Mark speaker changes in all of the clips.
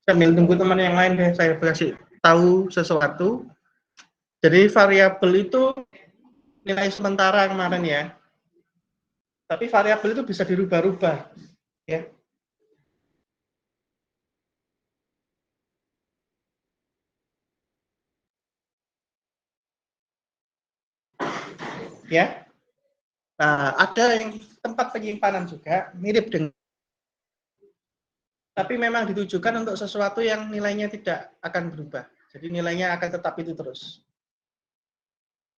Speaker 1: Sambil tunggu teman yang lain deh, saya kasih tahu sesuatu. Jadi variabel itu nilai sementara kemarin ya. Tapi variabel itu bisa dirubah-rubah ya. Ya. Nah, ada yang tempat penyimpanan juga mirip dengan, tapi memang ditujukan untuk sesuatu yang nilainya tidak akan berubah. Jadi nilainya akan tetap itu terus.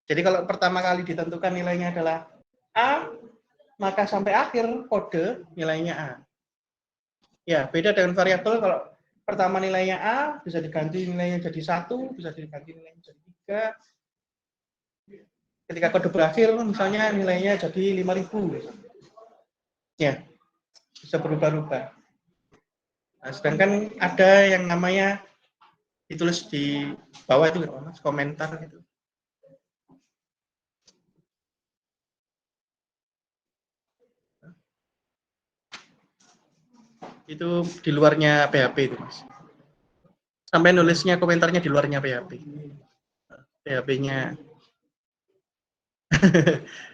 Speaker 1: Jadi kalau pertama kali ditentukan nilainya adalah A, maka sampai akhir kode nilainya A. Ya, beda dengan variabel. Kalau pertama nilainya A, bisa diganti nilainya jadi 1, bisa diganti nilainya jadi 3. Ketika kode berakhir, misalnya nilainya jadi 5.000. Ya, bisa berubah-ubah. Nah, sedangkan ada yang namanya ditulis di bawah itu, komentar gitu. Itu di luarnya PHP itu, Mas. Sampai nulisnya komentarnya di luarnya PHP. PHP-nya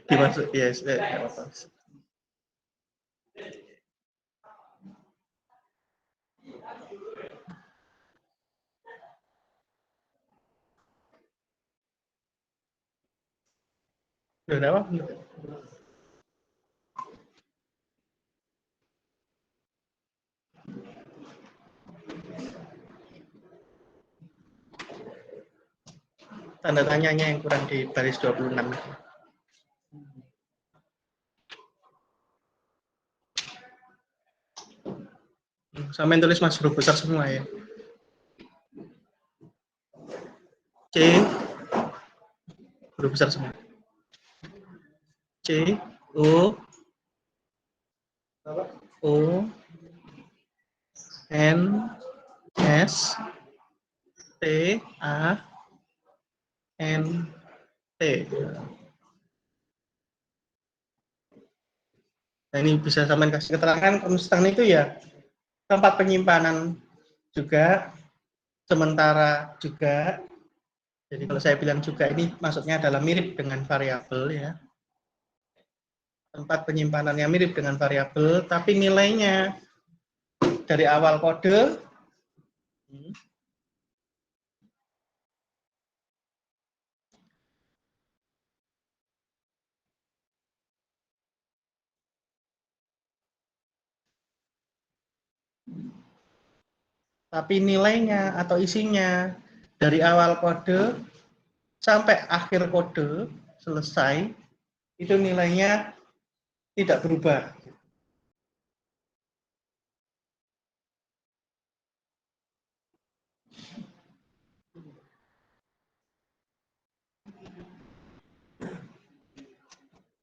Speaker 1: dimasuk, yes, apa-apa. Udah apa? Tanda tanyanya yang kurang di baris 26. Sampai tulis Mas huruf besar semua ya. C huruf besar semua. C O O N S T A N T. Nah, ini bisa sampai kasih keterangan konstan itu ya tempat penyimpanan juga, sementara juga. Jadi kalau saya bilang juga ini maksudnya adalah mirip dengan variabel ya. Tempat penyimpanannya mirip dengan variabel, tapi nilainya dari awal kode tapi nilainya atau isinya dari awal kode sampai akhir kode selesai itu nilainya tidak berubah.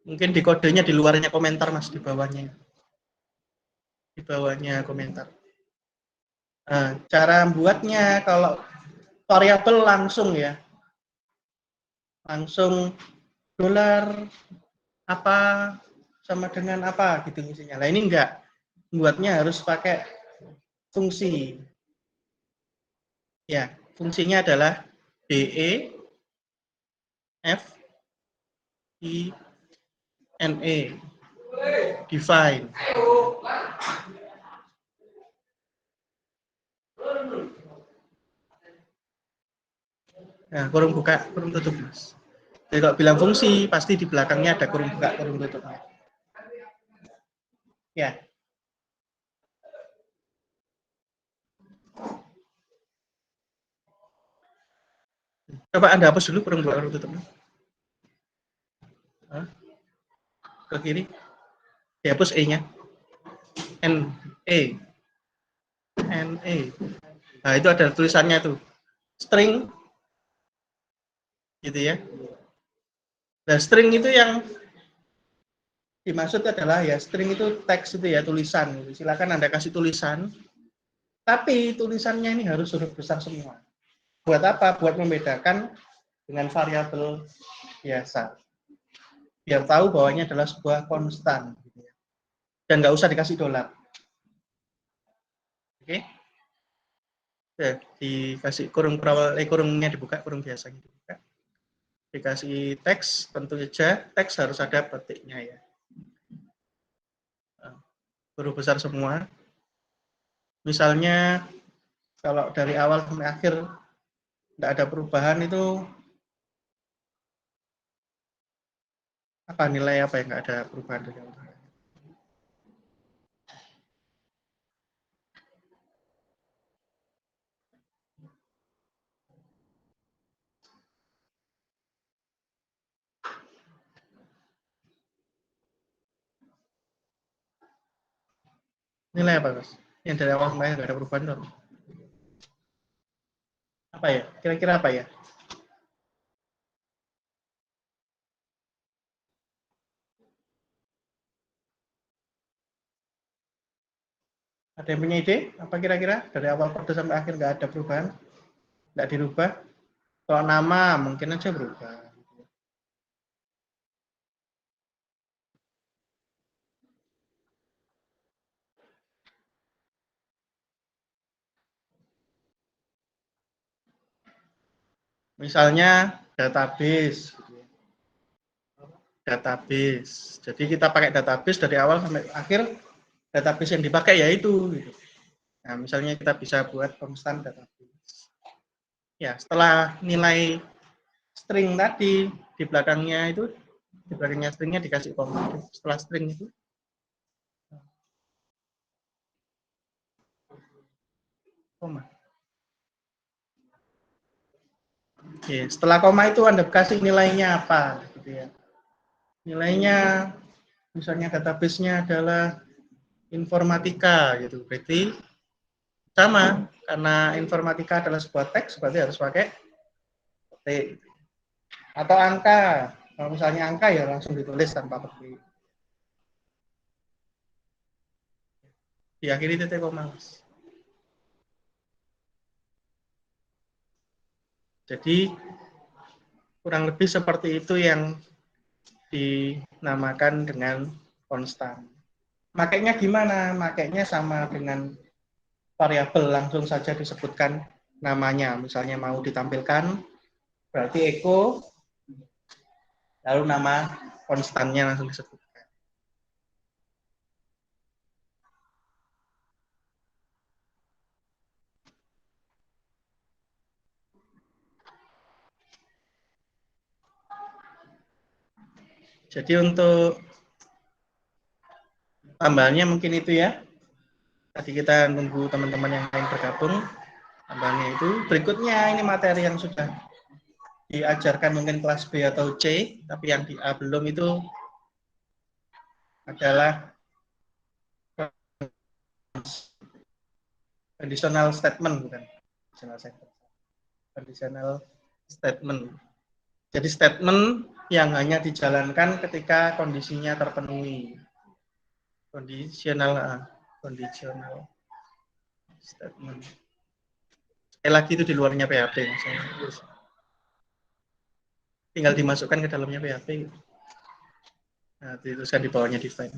Speaker 1: Mungkin di kodenya di luarnya komentar Mas, di bawahnya. Di bawahnya komentar. Nah, cara buatnya kalau variabel langsung ya. Langsung dolar apa sama dengan apa gitu misalnya. Nah, ini enggak. Buatnya harus pakai fungsi. Ya, fungsinya adalah DE F I N E define. Nah, kurung buka, kurung tutup, Mas. Jadi kalau bilang fungsi, pasti di belakangnya ada kurung buka, kurung tutupnya. Ya. Coba Anda hapus dulu kurung buka, kurung tutupnya. Ke kiri. Dihapus E-nya. N E. N E. Nah, itu ada tulisannya tuh. String. Gitu ya. Nah, string itu yang dimaksud adalah ya string itu teks itu ya, tulisan. Silakan Anda kasih tulisan. Tapi tulisannya ini harus huruf besar semua. Buat apa? Buat membedakan dengan variabel biasa. Biar tahu bahwa ini adalah sebuah konstan. Dan nggak usah dikasih dolar. Oke. Ya, dikasih kurungnya dibuka, kurung biasanya dibuka. Dikasih teks, tentu saja teks harus ada petiknya ya. Huruf besar semua. Misalnya kalau dari awal sampai akhir tidak ada perubahan itu apa nilai apa yang nggak ada perubahan dari awal? Nilai apa, Mas? Yang dari awal sampai akhir nggak ada perubahan itu apa ya? Kira-kira apa ya? Ada yang punya ide? Apa kira-kira dari awal kode sampai akhir nggak ada perubahan? Nggak dirubah? Kalau nama mungkin aja berubah. Misalnya database. Database. Jadi kita pakai database dari awal sampai akhir, database yang dipakai yaitu. Gitu. Nah, misalnya kita bisa buat konstan database. Ya, setelah nilai string tadi di belakangnya itu, di belakangnya stringnya dikasih koma. Setelah string itu koma. Oke, setelah koma itu Anda kasih nilainya apa gitu ya. Nilainya misalnya database-nya adalah informatika gitu. Berarti sama karena informatika adalah sebuah teks berarti harus pakai petik. Atau angka. Kalau misalnya angka ya langsung ditulis tanpa petik. Diakhiri titik koma. Jadi kurang lebih seperti itu yang dinamakan dengan konstan. Makainya gimana? Makainya sama dengan variabel, langsung saja disebutkan namanya. Misalnya mau ditampilkan, berarti echo, lalu nama konstannya langsung disebut. Jadi untuk tambahannya mungkin itu ya. Tadi kita nunggu teman-teman yang lain bergabung. Tambahannya itu. Berikutnya ini materi yang sudah diajarkan mungkin kelas B atau C, tapi yang di A belum itu adalah conditional statement, bukan conditional statement. Jadi statement yang hanya dijalankan ketika kondisinya terpenuhi. Conditional statement. Sekali lagi itu di luarnya PHP. Tinggal dimasukkan ke dalamnya PHP. Nah, dituliskan di bawahnya define.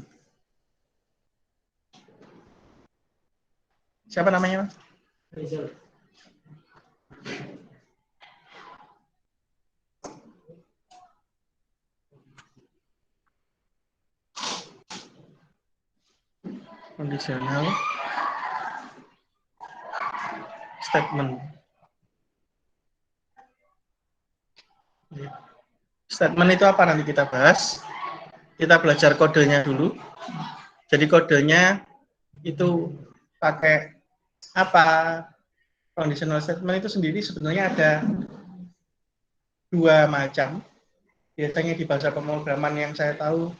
Speaker 1: Siapa namanya, Mas? Rizal. Conditional statement. Statement itu apa nanti kita bahas. Kita belajar kodenya dulu. Jadi kodenya itu pakai apa? Conditional statement itu sendiri sebenarnya ada dua macam. Biasanya di bahasa pemrograman yang saya tahu,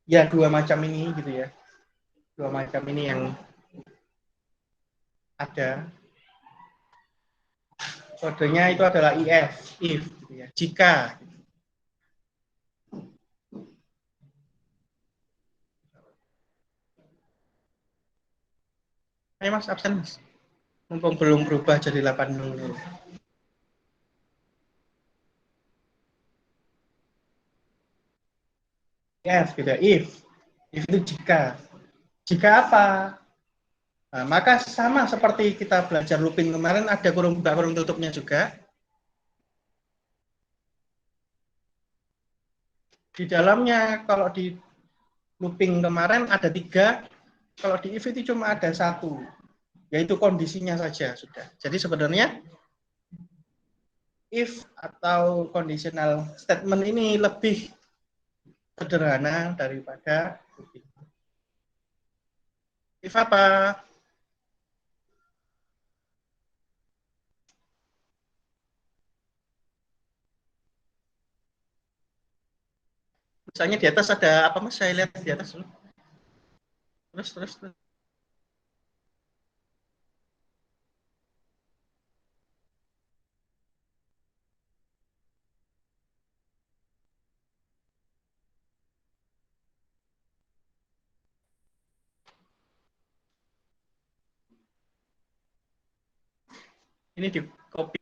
Speaker 1: ya dua macam ini gitu ya. Dua macam ini yang ada. Kodenya itu adalah if gitu ya. Jika. Ayo Mas, absen Mas. Mumpung belum berubah jadi 80. Yes, gitu ya. If itu jika. Jika apa? Nah, maka sama seperti kita belajar looping kemarin, ada kurung buka kurung tutupnya juga. Di dalamnya kalau di looping kemarin ada 3, kalau di if itu cuma ada 1, yaitu kondisinya saja sudah. Jadi sebenarnya if atau conditional statement ini lebih sederhana daripada looping. If apa? Misalnya di atas ada apa Mas? Saya lihat di atas dulu. Terus. Ini di copy.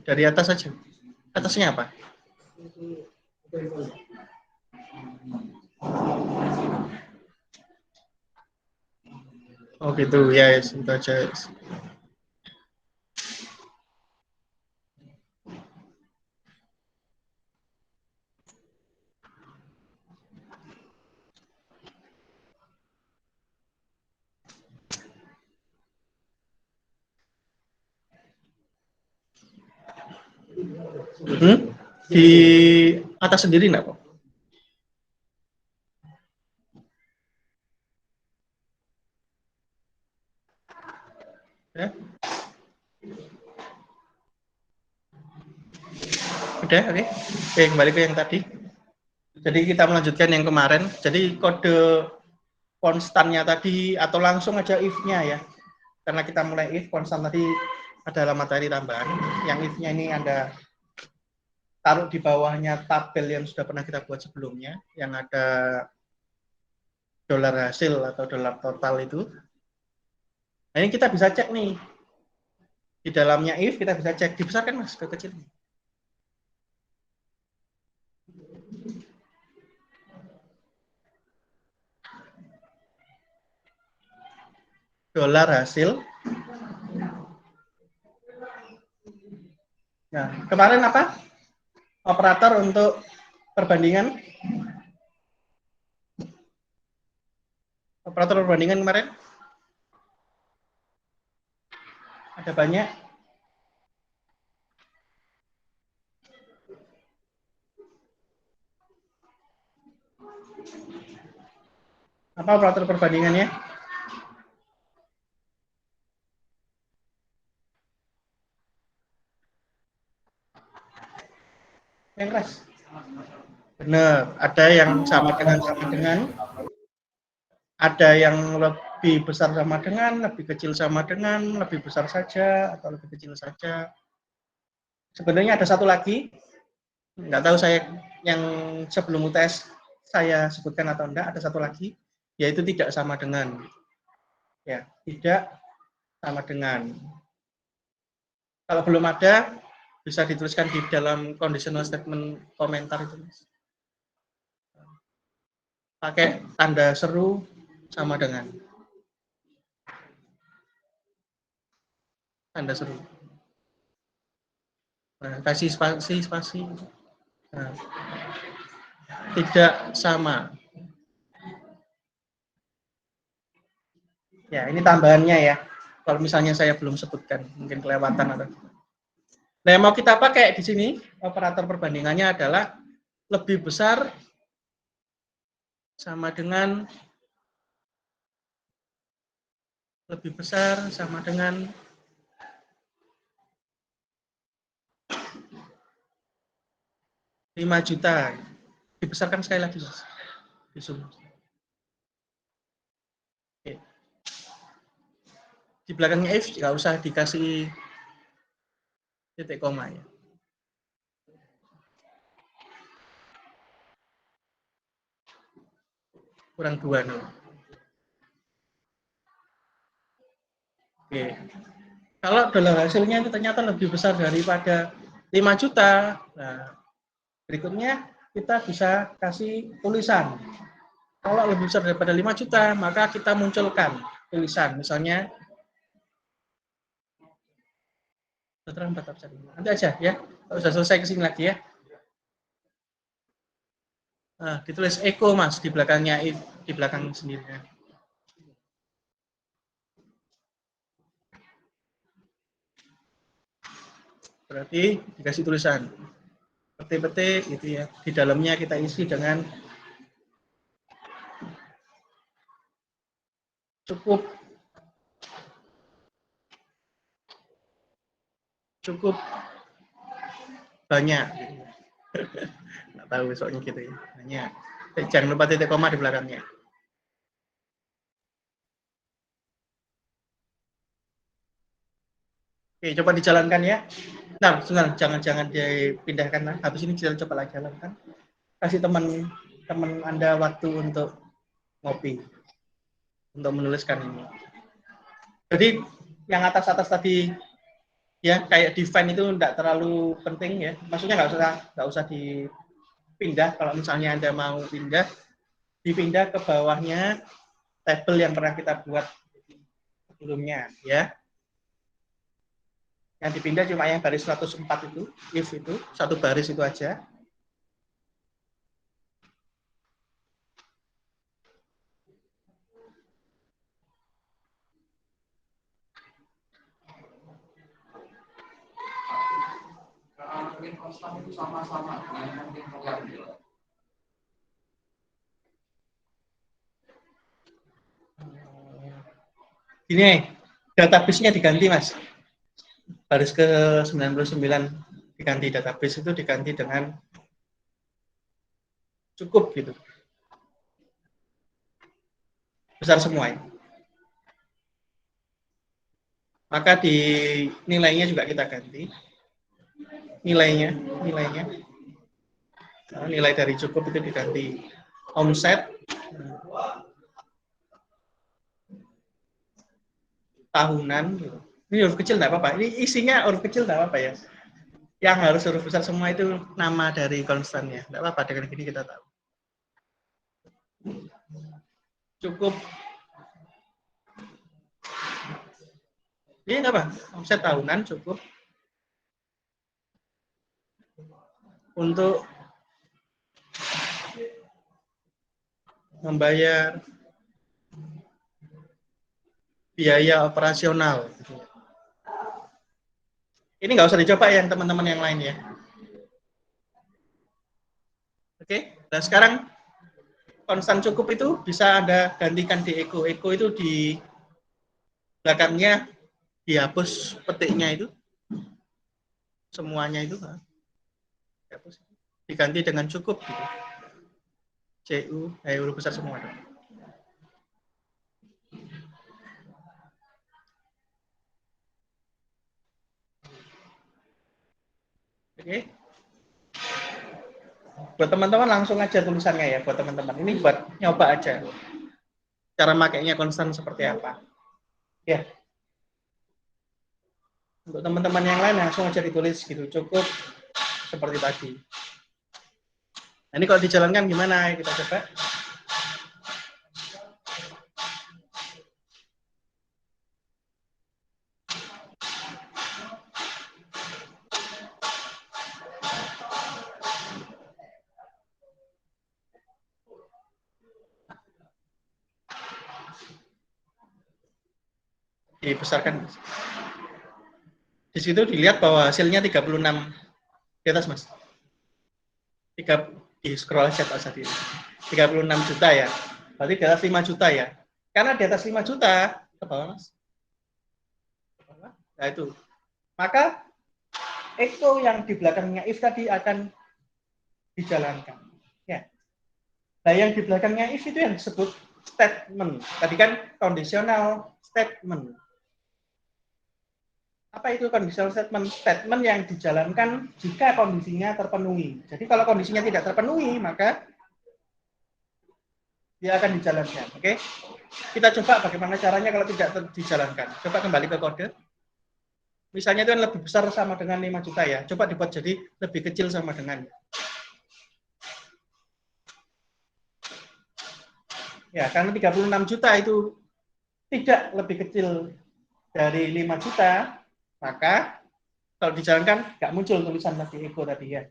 Speaker 1: Dari atas saja. Atasnya apa? Oh gitu, ya yes, itu aja. Yes. Di atas sendiri enggak kok? Ya? Udah, oke. Oke, kembali ke yang tadi. Jadi kita melanjutkan yang kemarin. Jadi kode konstannya tadi atau langsung aja if-nya ya. Karena kita mulai if, konstan tadi adalah materi tambahan. Yang if-nya ini Anda taruh di bawahnya tabel yang sudah pernah kita buat sebelumnya, yang ada dolar hasil atau dolar total itu. Nah, ini kita bisa cek nih. Di dalamnya if kita bisa cek, dibesarkan Mas ke kecil. Dolar hasil. Nah, kemarin apa? Operator untuk perbandingan. Operator perbandingan kemarin. Ada banyak. Apa operator perbandingannya? Yang keras. Benar, ada yang sama dengan, ada yang lebih besar sama dengan, lebih kecil sama dengan, lebih besar saja atau lebih kecil saja. Sebenarnya ada satu lagi, nggak tahu saya yang sebelum UTS saya sebutkan atau enggak, ada satu lagi, yaitu tidak sama dengan. Ya, tidak sama dengan. Kalau belum ada, bisa dituliskan di dalam conditional statement komentar itu. Pakai tanda seru sama dengan. Tanda seru. Nah, kasih spasi. Nah, tidak sama. Ya, ini tambahannya ya. Kalau misalnya saya belum sebutkan, mungkin kelewatan atau. Nah, yang mau kita pakai di sini operator perbandingannya adalah lebih besar sama dengan, lebih besar sama dengan 5 juta. Dibesarkan sekali lagi. Di zoom. Oke. Di belakangnya if nggak usah dikasih titik koma ya. kurang 2 0. Oke. Kalau dolar hasilnya itu ternyata lebih besar daripada 5 juta, nah berikutnya kita bisa kasih tulisan. Kalau lebih besar daripada 5 juta, maka kita munculkan tulisan. Misalnya, terlambat nanti aja ya, kalau sudah selesai kesini lagi ya. Nah, ditulis Eko mas di belakangnya, di belakang sendirinya. Berarti dikasih tulisan petik-petik gitu ya. Di dalamnya kita isi dengan cukup banyak. Nggak tahu besoknya gitu ya. Banyak. Jangan lupa titik koma di belakangnya. Oke, coba dijalankan ya. Nah, jangan dipindahkan lah. Habis ini kita coba lagi jalankan. Kasih teman Anda waktu untuk ngopi, untuk menuliskan ini. Jadi yang atas-atas tadi ya kayak define itu tidak terlalu penting ya. Maksudnya nggak usah dipindah. Kalau misalnya Anda mau pindah, dipindah ke bawahnya tabel yang pernah kita buat sebelumnya ya. Yang dipindah cuma yang baris 104 itu, if itu, satu baris itu aja. Ini database-nya diganti mas. Baris ke 99 diganti database itu diganti dengan cukup gitu. Besar semua ya. Maka di nilainya juga kita ganti. Nilai dari cukup itu diganti omset tahunan gitu. Ini huruf kecil enggak apa-apa. Ini isinya huruf kecil enggak apa-apa ya. Yang harus huruf besar semua itu nama dari konstannya. Enggak apa-apa, dengan gini kita tahu. Cukup. Ini apa? Omset tahunan cukup untuk membayar biaya operasional. Ini nggak usah dicoba yang teman-teman yang lain ya. Oke, dan sekarang konstan cukup itu bisa Anda gantikan di Eko. Eko itu di belakangnya dihapus petiknya itu. Semuanya itu dihapus. Diganti dengan cukup gitu. CU, huruf besar semua. Oke. Buat teman-teman langsung aja tulisannya ya, buat teman-teman. Ini buat nyoba aja. Cara makainya konstan seperti apa. Ya. Untuk teman-teman yang lain langsung aja ditulis gitu, cukup seperti tadi. Nah, ini kalau dijalankan gimana? Kita coba. Dibesarkan. Di situ dilihat bahwa hasilnya 36 di atas mas. 3 di scroll aja tak tadi. 36 juta ya. Berarti di atas 5 juta ya. Karena di atas 5 juta ke bawah mas. Nah itu. Maka Eko yang di belakangnya if tadi akan dijalankan. Ya. Nah yang di belakangnya if itu yang disebut statement. Tadi kan conditional statement. Apa itu conditional statement? Statement yang dijalankan jika kondisinya terpenuhi. Jadi kalau kondisinya tidak terpenuhi, maka dia akan dijalankan. Oke, kita coba bagaimana caranya kalau tidak dijalankan. Coba kembali ke kode. Misalnya itu kan lebih besar sama dengan 5 juta ya. Coba dibuat jadi lebih kecil sama dengan. Ya, karena 36 juta itu tidak lebih kecil dari 5 juta, maka kalau dijalankan nggak muncul tulisan tadi ego tadi ya.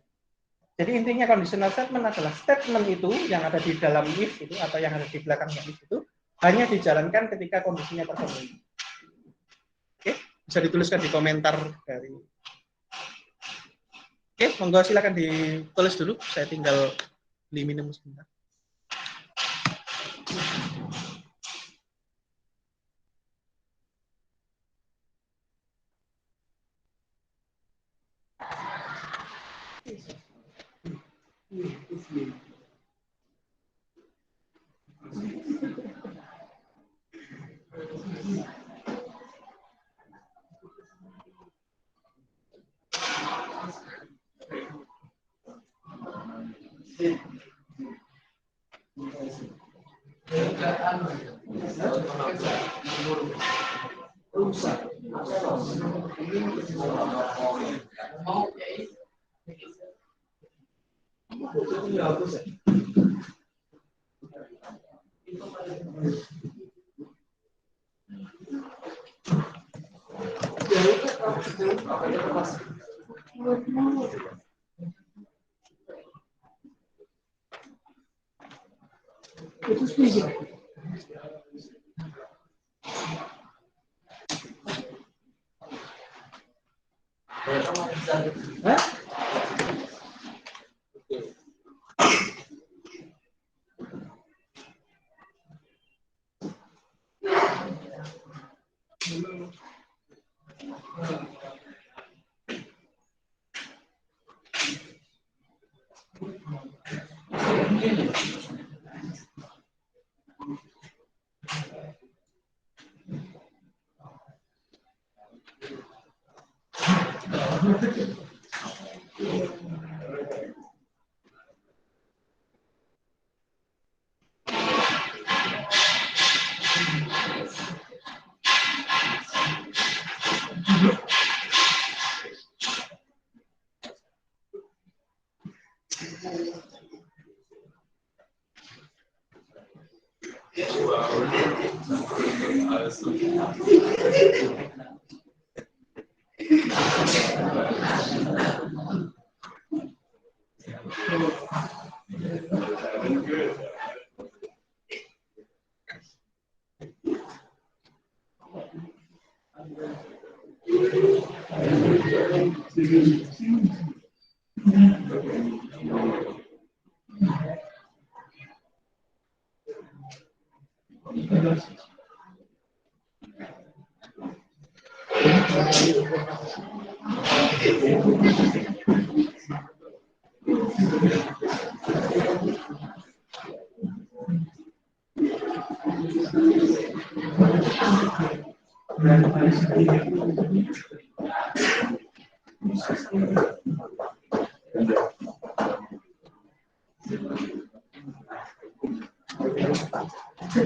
Speaker 1: Jadi intinya conditional statement adalah statement itu yang ada di dalam if itu atau yang ada di belakangnya if itu hanya dijalankan ketika kondisinya terpenuhi. Oke, bisa dituliskan di komentar dari. Oke, monggo silakan ditulis dulu. Saya tinggal beli minum sebentar.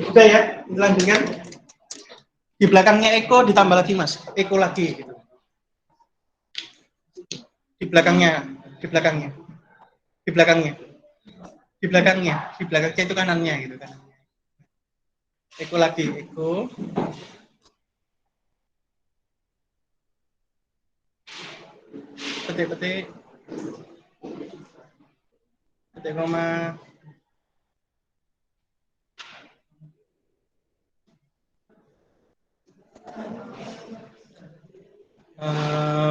Speaker 1: Udah ya, dilanjutkan. Di belakangnya Eko ditambah lagi Mas, Eko lagi gitu. Di belakangnya, di belakangnya, di belakangnya, di belakangnya, di belakangnya itu kanannya gitu kan. Eko lagi, Eko. Petik-petik, petik koma.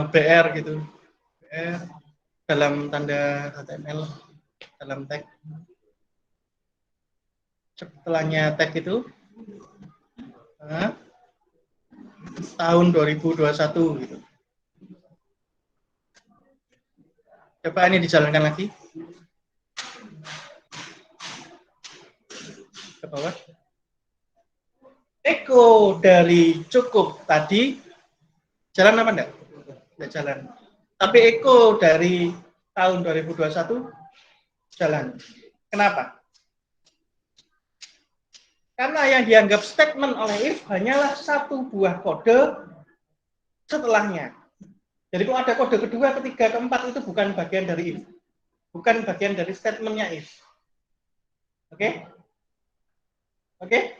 Speaker 1: BR gitu, BR dalam tanda HTML dalam tag. Setelahnya tag itu tahun 2021 gitu. Coba ini dijalankan lagi ke bawah. Eko dari cukup tadi jalan apa enggak? Enggak jalan. Tapi Eko dari tahun 2021 jalan. Kenapa? Karena yang dianggap statement oleh if hanyalah satu buah kode setelahnya. Jadi kalau ada kode kedua, ketiga, keempat itu bukan bagian dari if. Bukan bagian dari statementnya if. Oke? Oke?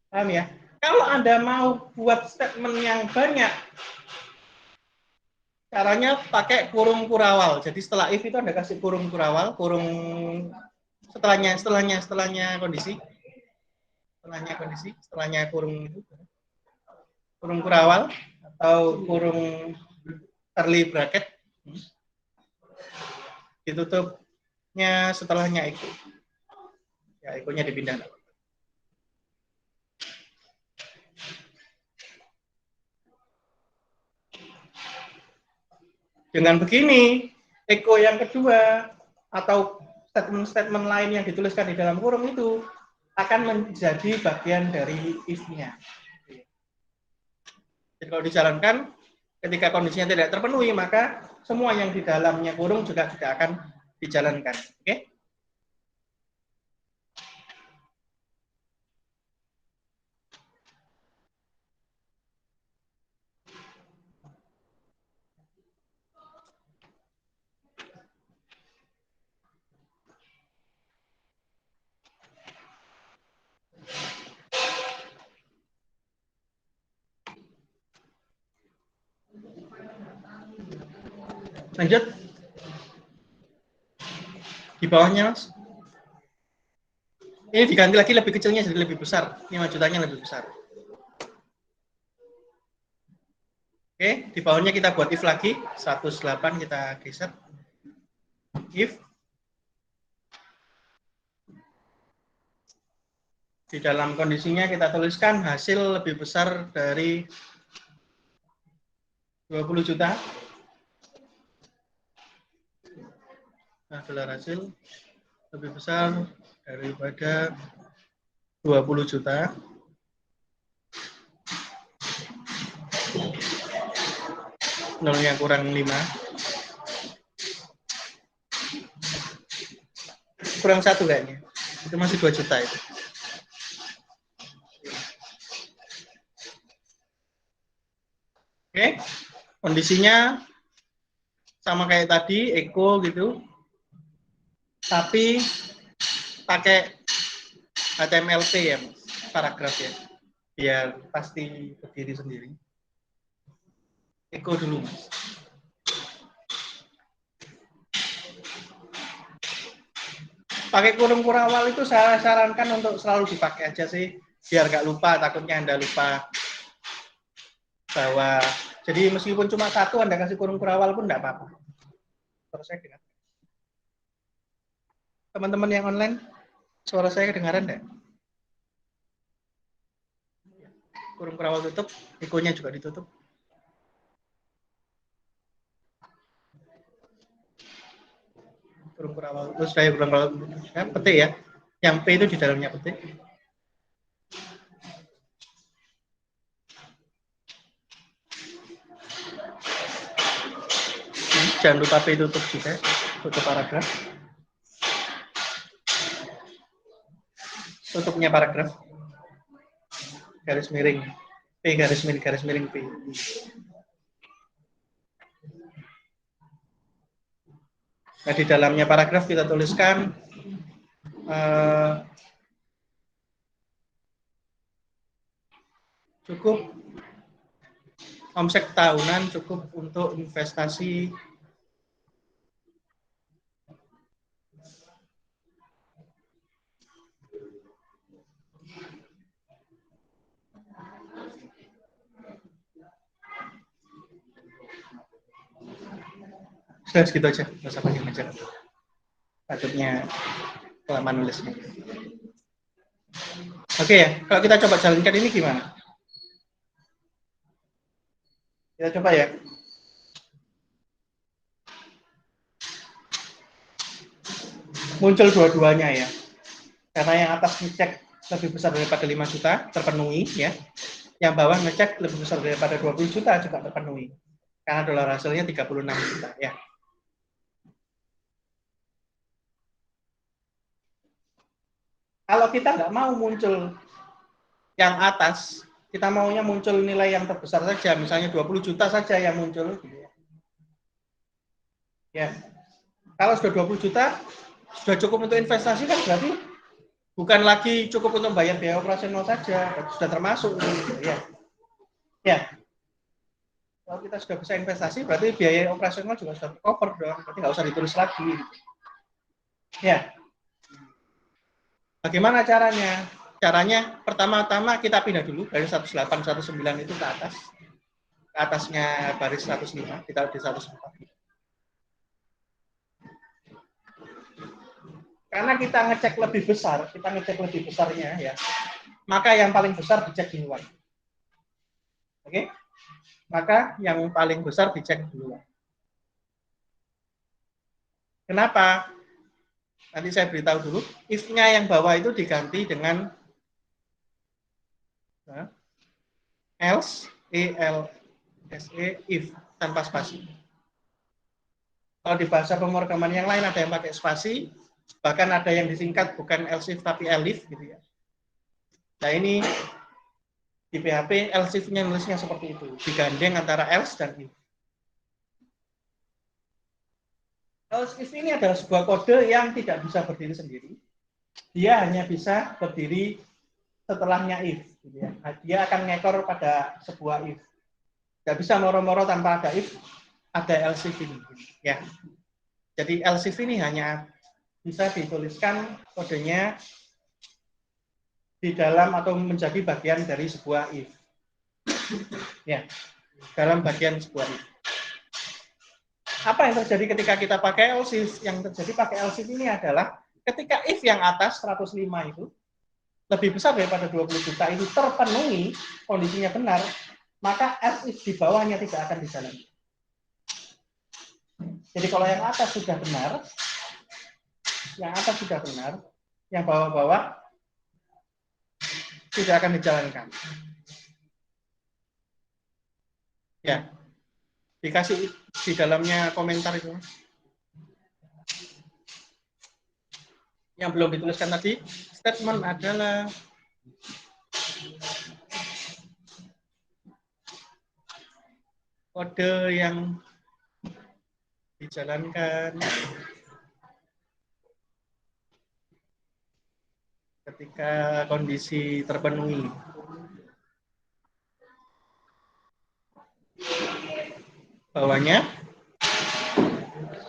Speaker 1: Paham ya? Kalau Anda mau buat statement yang banyak, caranya pakai kurung kurawal. Jadi setelah if itu Anda kasih kurung kurawal, kurung setelahnya kondisi. Setelahnya kurung itu. Kurung kurawal atau kurung curly bracket. Ditutupnya setelahnya echo. Ya, echo-nya dipindah. Dengan begini, echo yang kedua atau statement-statement lain yang dituliskan di dalam kurung itu akan menjadi bagian dari if-nya. Jadi kalau dijalankan, ketika kondisinya tidak terpenuhi, maka semua yang di dalamnya kurung juga tidak akan dijalankan. Oke? Lanjut. Di bawahnya, Mas. Ini diganti lagi lebih kecilnya jadi lebih besar. 5 jutanya lebih besar. Oke, di bawahnya kita buat if lagi. 108 kita geser. If di dalam kondisinya kita tuliskan hasil lebih besar dari 20 juta. Nah, adalah hasil lebih besar daripada 20 juta. Nolnya kurang 5. Kurang 1 kayaknya. Itu masih 2 juta itu. Oke. Kondisinya sama kayak tadi, echo gitu. Tapi pakai HTML5 ya, paragraf ya. Biar pasti berdiri sendiri. Echo dulu, Mas. Pakai kurung kurawal itu saya sarankan untuk selalu dipakai aja sih, biar nggak lupa, takutnya Anda lupa bahwa, jadi meskipun cuma satu Anda kasih kurung kurawal pun nggak apa-apa. Terus saya dengar. Teman-teman yang online, suara saya kedengaran nggak? Kurung kurawal tutup, echo-nya juga ditutup. Kurung kurawal, terus saya kurung kurawal, ya, petik ya. Yang P itu di dalamnya petik. Jangan lupa P tutup juga, tutup paragraf. Tutupnya paragraf. Garis miring P, garis miring P. Nah, di dalamnya paragraf kita tuliskan cukup omset tahunan cukup untuk investasi sudah segitu aja, nggak usah pakai macam takutnya kelamaan nulisnya. Oke ya, kalau kita coba jalankan ini gimana? Kita coba ya. Muncul dua-duanya ya. Karena yang atas ngecek lebih besar daripada 5 juta terpenuhi ya. Yang bawah ngecek lebih besar daripada 20 juta juga terpenuhi. Karena dolar hasilnya 36 juta ya. Kalau kita nggak mau muncul yang atas, kita maunya muncul nilai yang terbesar saja, misalnya 20 juta saja yang muncul. Ya, kalau sudah 20 juta, sudah cukup untuk investasi kan berarti bukan lagi cukup untuk bayar biaya operasional saja, sudah termasuk. Ya, ya. Kalau kita sudah bisa investasi, berarti biaya operasional juga sudah cover dong, berarti nggak usah ditulis lagi. Ya. Bagaimana caranya? Caranya pertama-tama kita pindah dulu dari 18, 19 itu ke atas. Ke atasnya baris 105, kita di 104. Karena kita ngecek lebih besar, kita ngecek lebih besarnya ya, maka yang paling besar dicek duluan. Oke? Maka yang paling besar dicek duluan. Kenapa? Nanti saya beritahu dulu. If-nya yang bawah itu diganti dengan else, if tanpa spasi. Kalau di bahasa pemrograman yang lain ada yang pakai spasi, bahkan ada yang disingkat bukan else if tapi elif gitu ya. Nah ini di PHP else if-nya nulisnya seperti itu, digandeng antara else dan if. Else if ini adalah sebuah kode yang tidak bisa berdiri sendiri. Dia hanya bisa berdiri setelahnya if. Gitu ya. Dia akan ngekor pada sebuah if. Tidak bisa moro-moro tanpa ada if, ada else if ini. Ya. Jadi else if ini hanya bisa dituliskan kodenya di dalam atau menjadi bagian dari sebuah if. Ya, dalam bagian sebuah if. Apa yang terjadi ketika kita pakai else if? Yang terjadi pakai else if ini adalah ketika if yang atas 105 itu lebih besar daripada 20 juta itu terpenuhi, kondisinya benar, maka else if di bawahnya tidak akan dijalani. Jadi kalau yang atas sudah benar, yang bawah-bawah tidak akan dijalankan. Ya, dikasih di dalamnya komentar itu. Yang belum dituliskan tadi, statement adalah kode yang dijalankan ketika kondisi terpenuhi. Bawahnya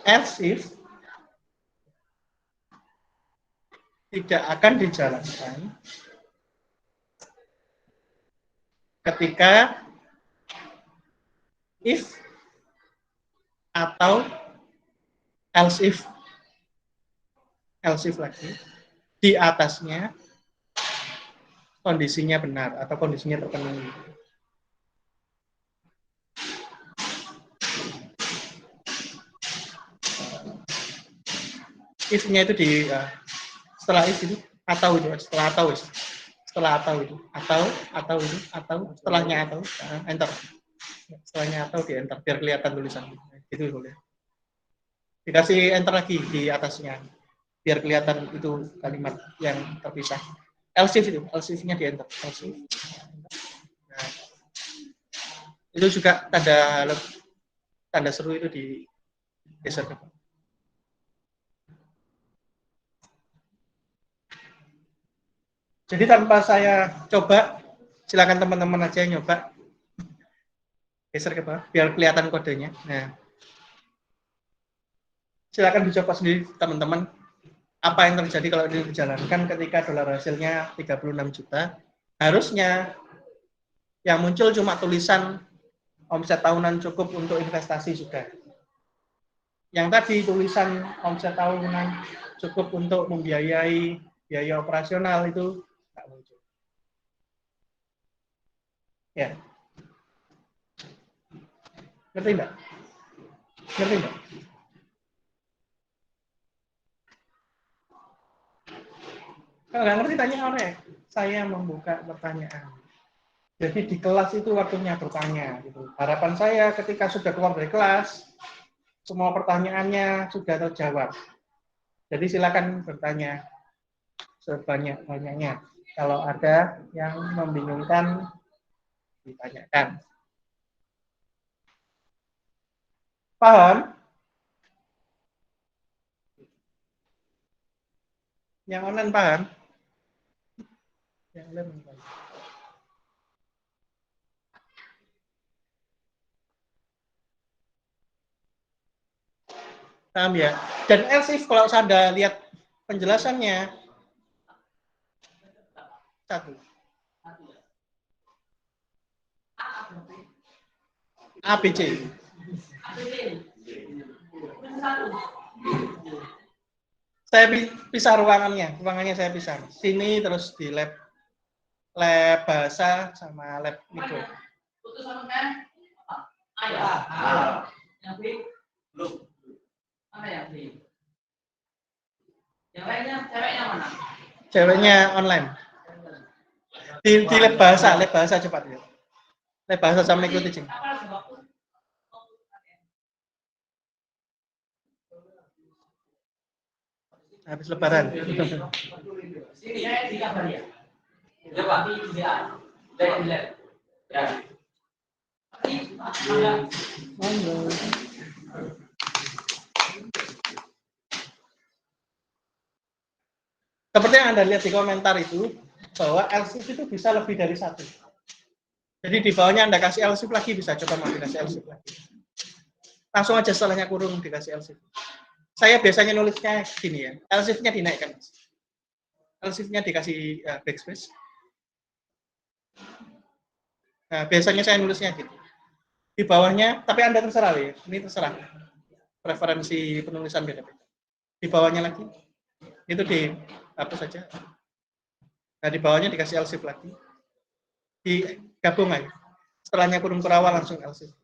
Speaker 1: else if tidak akan dijalankan ketika if atau else if lagi di atasnya kondisinya benar atau kondisinya terpenuhi. If-nya itu di setelah if itu atau itu setelah atau itu atau setelahnya atau enter, setelahnya atau di enter biar kelihatan tulisan itu boleh dikasih enter lagi di atasnya biar kelihatan itu kalimat yang terpisah. Else if-nya di enter. Nah, itu juga tanda seru itu di geser. Jadi tanpa saya coba, silakan teman-teman aja yang nyoba. Geser ke bawah, biar kelihatan kodenya. Nah, silakan dicoba sendiri teman-teman. Apa yang terjadi kalau ini dijalankan ketika dolar hasilnya 36 juta. Harusnya yang muncul cuma tulisan omset tahunan cukup untuk investasi sudah. Yang tadi tulisan omset tahunan cukup untuk membiayai biaya operasional itu nggak muncul. Ya. Ngerti enggak? Kalau nggak ngerti tanya orang. Saya membuka pertanyaan. Jadi di kelas itu waktunya bertanya. Gitu. Harapan saya ketika sudah keluar dari kelas, semua pertanyaannya sudah terjawab. Jadi silakan bertanya. sebanyak-banyaknya. Kalau ada yang membingungkan, ditanyakan. Paham? Yang online paham? Yang online paham. Paham ya? Dan else if kalau Anda lihat penjelasannya, satu. ABC. Saya pisah ruangannya saya pisah. Sini terus di lab bahasa sama lab mikro. Yang B belum. Mana yang B? Yang lainnya ceweknya mana? Ceweknya online. Di lab bahasa cepat ya. Lab bahasa sama mikro teaching. Habis lebaran. Sini saya di kamar ya. Ya Pak, di lab. Ya. Seperti yang Anda lihat di komentar itu, bahwa else if itu bisa lebih dari satu. Jadi di bawahnya Anda kasih else if lagi, bisa coba mau dikasih else if lagi. Langsung aja setelahnya kurung dikasih else if. Saya biasanya nulisnya gini ya, else if-nya dinaikkan. Else if-nya dikasih backspace. Nah, biasanya saya nulisnya gitu. Di bawahnya, tapi Anda terserah ya, ini terserah. Preferensi penulisan beda-beda. Di bawahnya lagi, itu dihapus saja. Nah, di bawahnya dikasih else if lagi. Digabung aja. Setelahnya kurung kurawal langsung else if.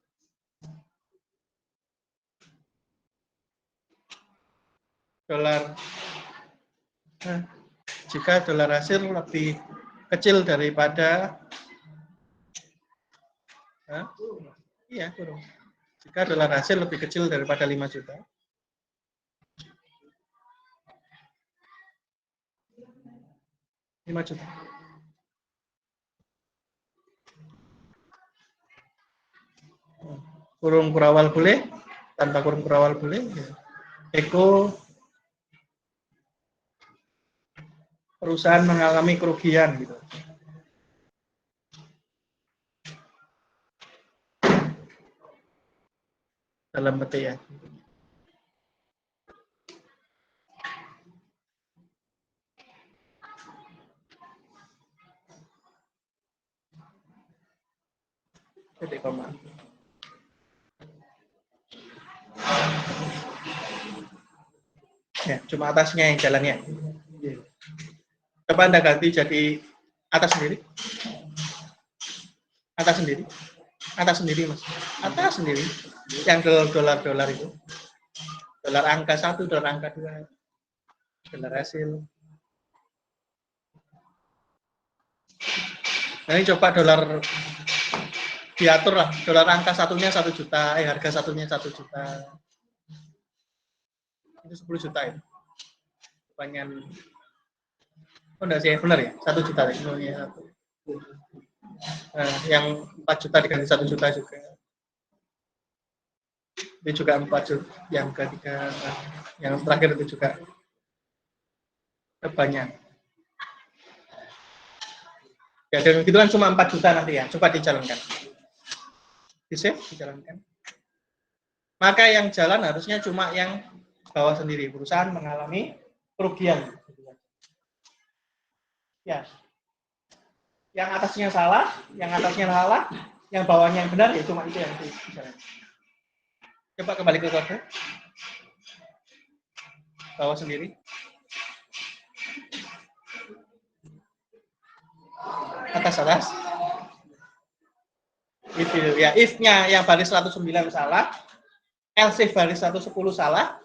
Speaker 1: Dolar. Nah, jika dolar hasil lebih kecil daripada iya, kurung. Jika dolar hasil lebih kecil daripada 5 juta. Kurung kurawal boleh, tanpa kurung kurawal boleh. Eko perusahaan mengalami kerugian gitu. Dalam petik ya. Titik koma. Ya, cuma atasnya yang jalannya. Coba Anda ganti jadi atas sendiri. Atas sendiri. Atas sendiri, Mas. Atas sendiri. Yang dolar itu. Dolar angka 1, dolar angka 2. Dolar hasil. Nah, ini coba dolar diatur lah. Dolar angka satunya 1 juta, harga satunya 1 juta. Itu 10 juta itu. Pengen oh enggak sih, benar ya? 1 juta ya. Nah, yang 4 juta diganti 1 juta juga. Ini juga 4 juta. Yang ketiga, yang terakhir itu juga banyak. Ya, dan gitu kan cuma 4 juta nanti ya. Coba dijalankan. Di save, dijalankan. Maka yang jalan harusnya cuma yang bawah sendiri. Perusahaan mengalami kerugian. Ya. Yang atasnya salah, yang bawahnya yang benar, ya cuma itu yang dijalankan. Coba kembali ke kode. Bawah sendiri. Atas. If-nya yang baris 109 salah, else if baris 110 salah,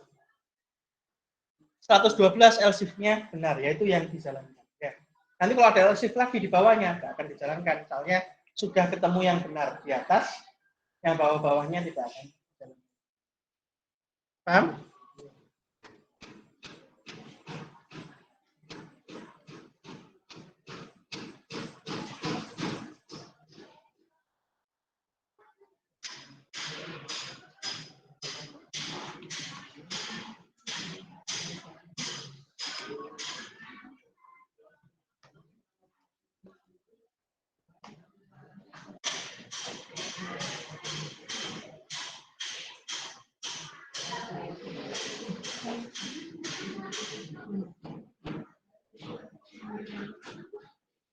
Speaker 1: 112 else if-nya benar, yaitu yang dijalankan. Ya. Nanti kalau ada else if lagi di bawahnya, nggak akan dijalankan. Misalnya sudah ketemu yang benar di atas, yang bawah-bawahnya tidak akan dijalankan. Paham?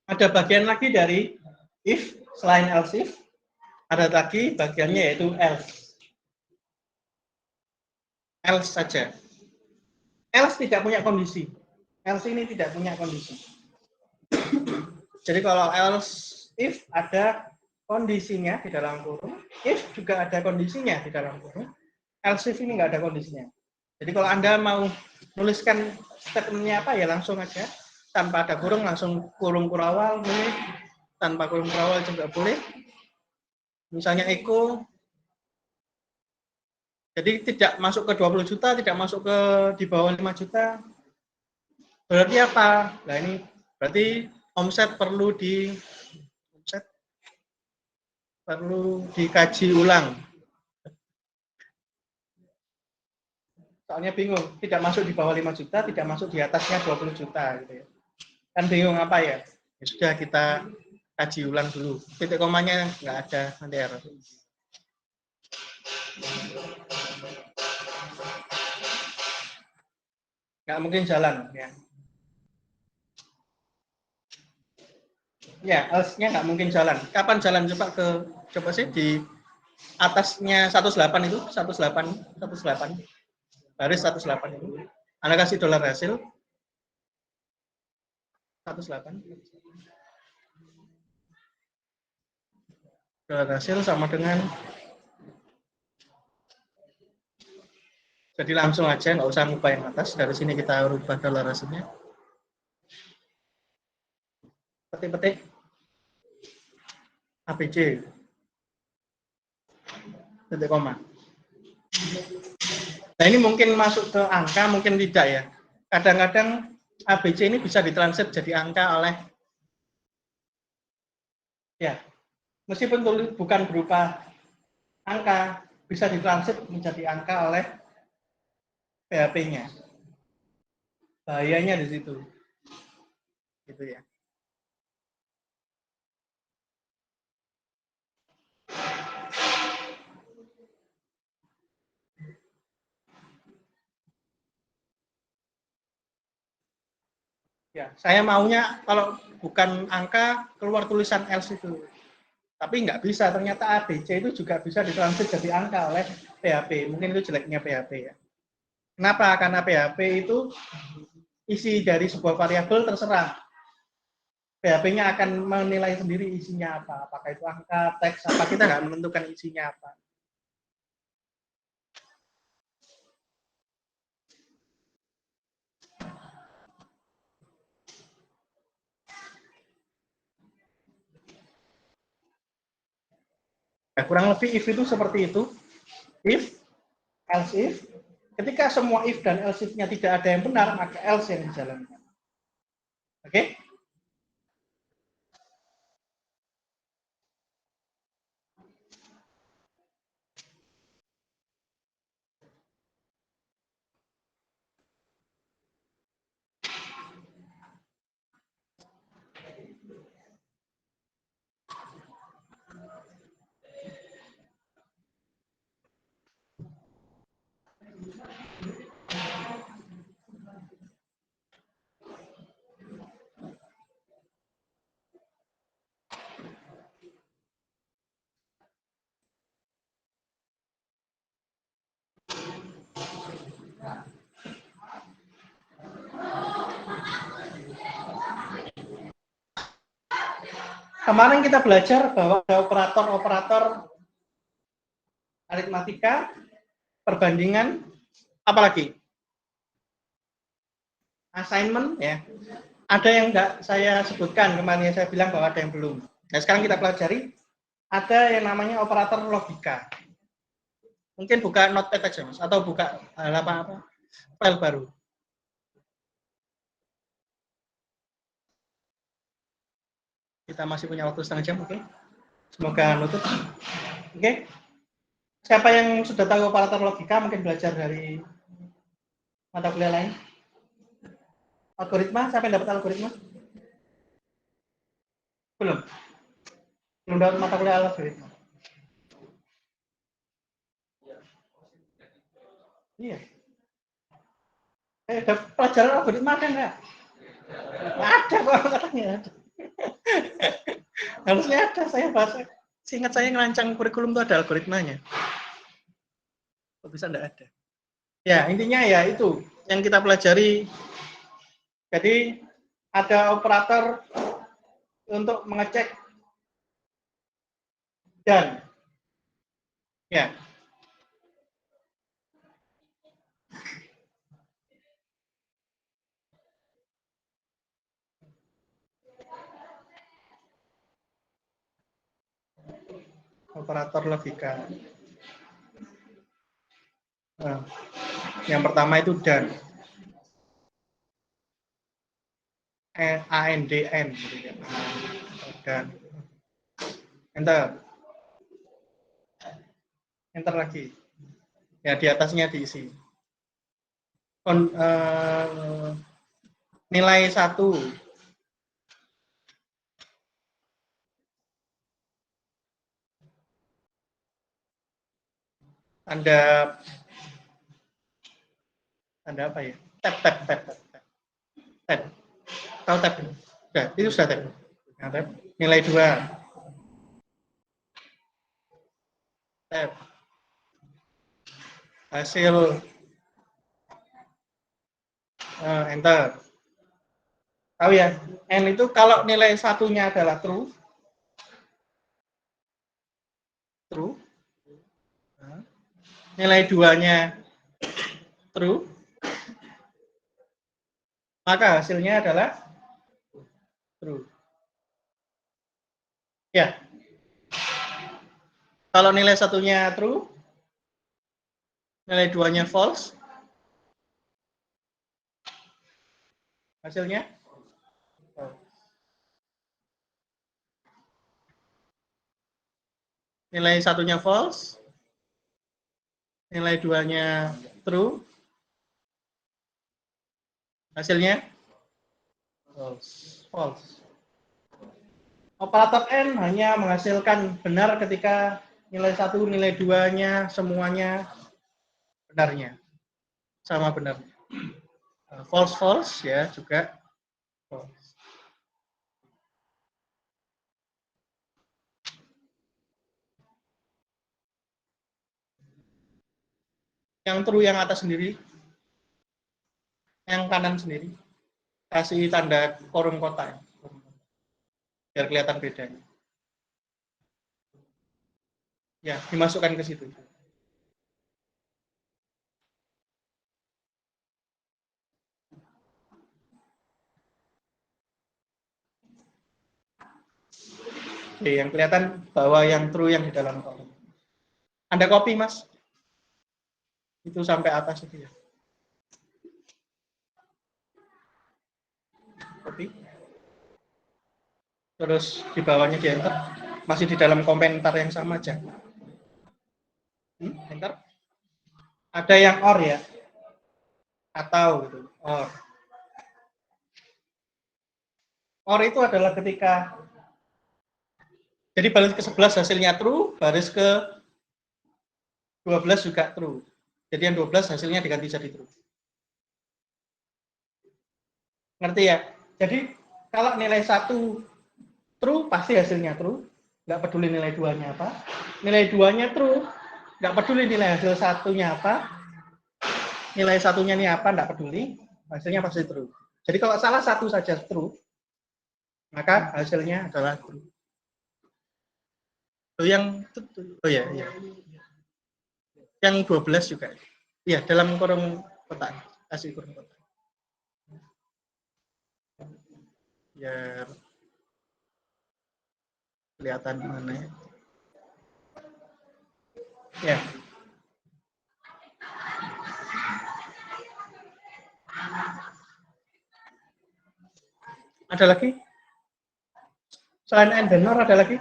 Speaker 1: Ada bagian lagi dari if selain else if, ada lagi bagiannya yaitu else. Else saja. Else tidak punya kondisi. Else ini tidak punya kondisi. Jadi kalau else if ada kondisinya di dalam kurung, if juga ada kondisinya di dalam kurung, else if ini nggak ada kondisinya. Jadi kalau Anda mau nuliskan statementnya apa ya langsung aja, tanpa ada kurung langsung kurung kurawal boleh, tanpa kurung kurawal juga boleh. Misalnya echo, jadi tidak masuk ke 20 juta, tidak masuk ke di bawah 5 juta. Berarti apa? Nah ini berarti omset perlu dikaji ulang. Soalnya bingung, tidak masuk di bawah 5 juta, tidak masuk di atasnya 20 juta gitu ya. Kan bingung apa ya? Ya sudah kita kaji ulang dulu. Titik komanya nggak ada, nanti error. Nggak mungkin jalan ya. Ya, else-nya nggak mungkin jalan. Kapan jalan coba sih di atasnya 108 itu, 108 baris 108 itu. Anda kasih dolar hasil 108. Dolar hasil sama dengan, jadi langsung aja nggak usah ngubah yang atas. Dari sini kita rubah dolar hasilnya. Petik-petik ABC. Titik koma. Nah ini mungkin masuk ke angka, mungkin tidak ya. Kadang-kadang ABC ini bisa ditranslate jadi angka oleh, ya, meskipun bukan berupa angka, bisa ditranslate menjadi angka oleh PHP-nya. Bahayanya di situ. Gitu ya. Ya, saya maunya kalau bukan angka keluar tulisan else itu. Tapi nggak bisa, ternyata ABC itu juga bisa ditranslate jadi angka oleh PHP. Mungkin itu jeleknya PHP ya. Kenapa? Karena PHP itu isi dari sebuah variabel terserah. PHP-nya akan menilai sendiri isinya apa. Apakah itu angka, teks, apa, kita nggak menentukan isinya apa. Nah, kurang lebih if itu seperti itu. If, else if. Ketika semua if dan else if-nya tidak ada yang benar, maka else yang dijalankan. Oke? Kemarin kita belajar bahwa ada operator-operator aritmatika, perbandingan, apalagi assignment ya. Ada yang enggak saya sebutkan kemarin, saya bilang bahwa ada yang belum. Nah, sekarang kita pelajari ada yang namanya operator logika. Mungkin buka notepad aja Mas, atau buka apa file baru. Kita masih punya waktu setengah jam, oke? Semoga nutup. Oke? Siapa yang sudah tahu operator logika mungkin belajar dari mata kuliah lain? Algoritma, siapa yang dapat algoritma? Belum. Belum dapat mata kuliah algoritma. Iya. Dapat pelajaran algoritma ada nggak? Ada kok katanya ada. Harusnya ada, saya bahasa. Seingat saya ngerancang kurikulum itu ada algoritmanya. Kok bisa enggak ada? Ya, intinya ya itu yang kita pelajari. Jadi ada operator untuk mengecek dan ya. Operator logika. Nah, yang pertama itu dan. ANDN gitu ya. Dan enter. Enter lagi. Ya di atasnya diisi. Nilai 1. Tanda apa ya? Tab. Tahu tab? Sudah, itu sudah tab. Nah, tab. Nilai 2. Tab. Hasil enter. Tahu ya, N itu kalau nilai satunya adalah true. Nilai 2-nya true, maka hasilnya adalah true. Ya. Kalau nilai satunya true, nilai 2-nya false, hasilnya false. Nilai satunya false, nilai 2-nya true, hasilnya false. Operator N hanya menghasilkan benar ketika nilai 1, nilai 2-nya semuanya benarnya. Sama benar. False ya juga false. Yang true yang atas sendiri, yang kanan sendiri. Kasih tanda kurung kotak. Biar kelihatan bedanya. Ya, dimasukkan ke situ. Oke, yang kelihatan bahwa yang true yang di dalam kolom. Anda copy, Mas? Itu sampai atas itu ya. Copy. Terus di bawahnya di enter. Masih di dalam komentar yang sama aja. Enter. Ada yang or ya. Atau gitu. Or. Or itu adalah ketika jadi baris ke-11 hasilnya true, baris ke-12 juga true. Jadi yang 12 hasilnya diganti jadi true. Ngerti ya? Jadi kalau nilai 1 true, pasti hasilnya true. Nggak peduli nilai 2-nya apa. Nilai 2-nya true, nggak peduli nilai hasil satunya apa. Nilai satunya ini apa, nggak peduli. Hasilnya pasti true. Jadi kalau salah satu saja true, maka hasilnya adalah true. Oh ya. Yang 12 juga. Iya, dalam kurung kotak. Kasih kurung kotak. Biar kelihatan mana ya. Ya. Ada lagi? Selain and dan nor ada lagi?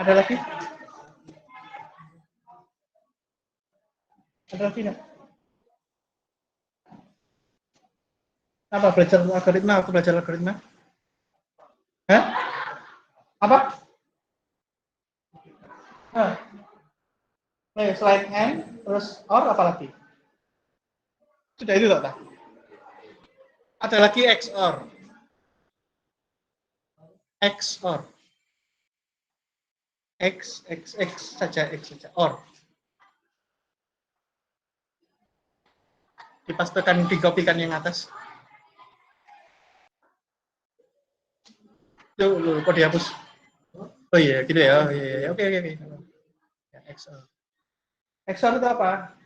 Speaker 1: Ada Ada lagi? Ada lagi nggak? Apa belajar algoritma? Aku belajar algoritma. Hah? Apa? Nih, selain and, terus or apa lagi? Sudah itu tak? Ada lagi XOR. XOR. X saja, X saja. OR. Dipastikan, dikopikan yang atas. Tuh, kok dihapus? Oh iya, gitu ya. Oh, iya. Oke. Ya, XOR. XOR itu apa?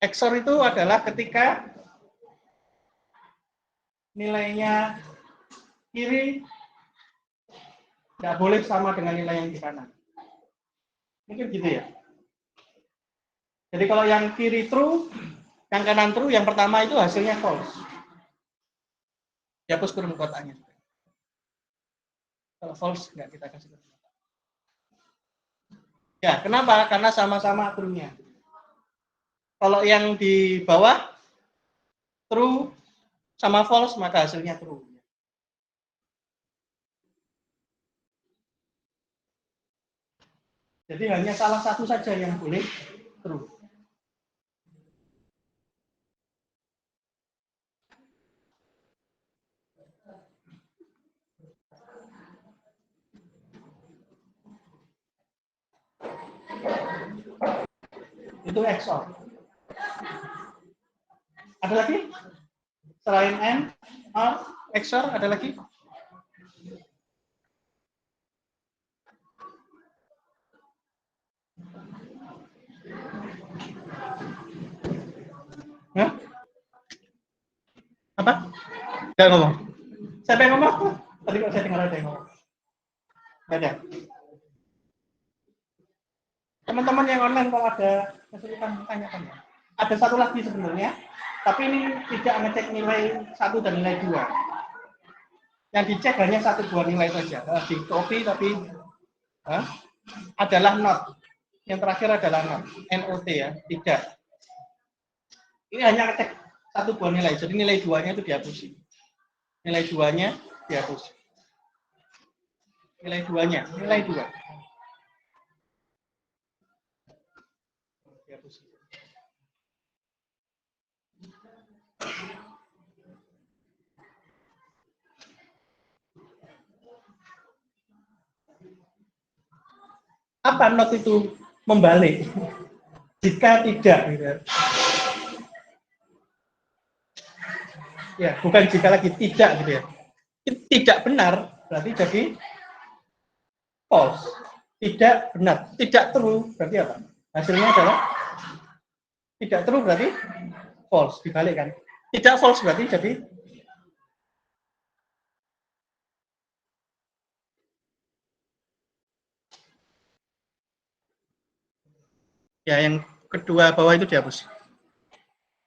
Speaker 1: XOR itu adalah ketika nilainya kiri nggak boleh sama dengan nilai yang di kanan. Mungkin gitu ya. Jadi kalau yang kiri true, yang kanan true, yang pertama itu hasilnya false. Dihapus kurung kotaknya. Kalau false nggak kita kasih kurung kotak. Ya, kenapa? Karena sama-sama true-nya. Kalau yang di bawah true sama false, maka hasilnya true. Jadi hanya salah satu saja yang boleh true. Itu XOR. Ada lagi? Selain N, OR, XOR, ada lagi? Hah? Apa? Gak ngomong. Siapa yang ngomong? Tadi kok saya dengar ada yang ngomong. Gak ada. Teman-teman yang online kalau ada kesulitan tanyakan ya. Ada satu lagi sebenarnya, tapi ini tidak ngecek nilai 1 dan nilai 2. Yang dicek hanya 1 2 nilai saja. Di copy tapi adalah not. Yang terakhir adalah not. NOT ya, tidak. Ini hanya ngecek 1 buah nilai. Jadi nilai 2-nya itu dihapus. Nilai 2-nya dihapus. Nilai 2-nya, nilai 2. Dihapus. Apa not itu? Membalik. Jika tidak, gitu. Ya, bukan jika lagi, tidak gitu ya. Tidak benar berarti jadi false. Tidak benar, tidak true berarti apa? Hasilnya adalah tidak true berarti false, dibalikkan. Tidak false berarti jadi ya, yang kedua bawah itu dihapus.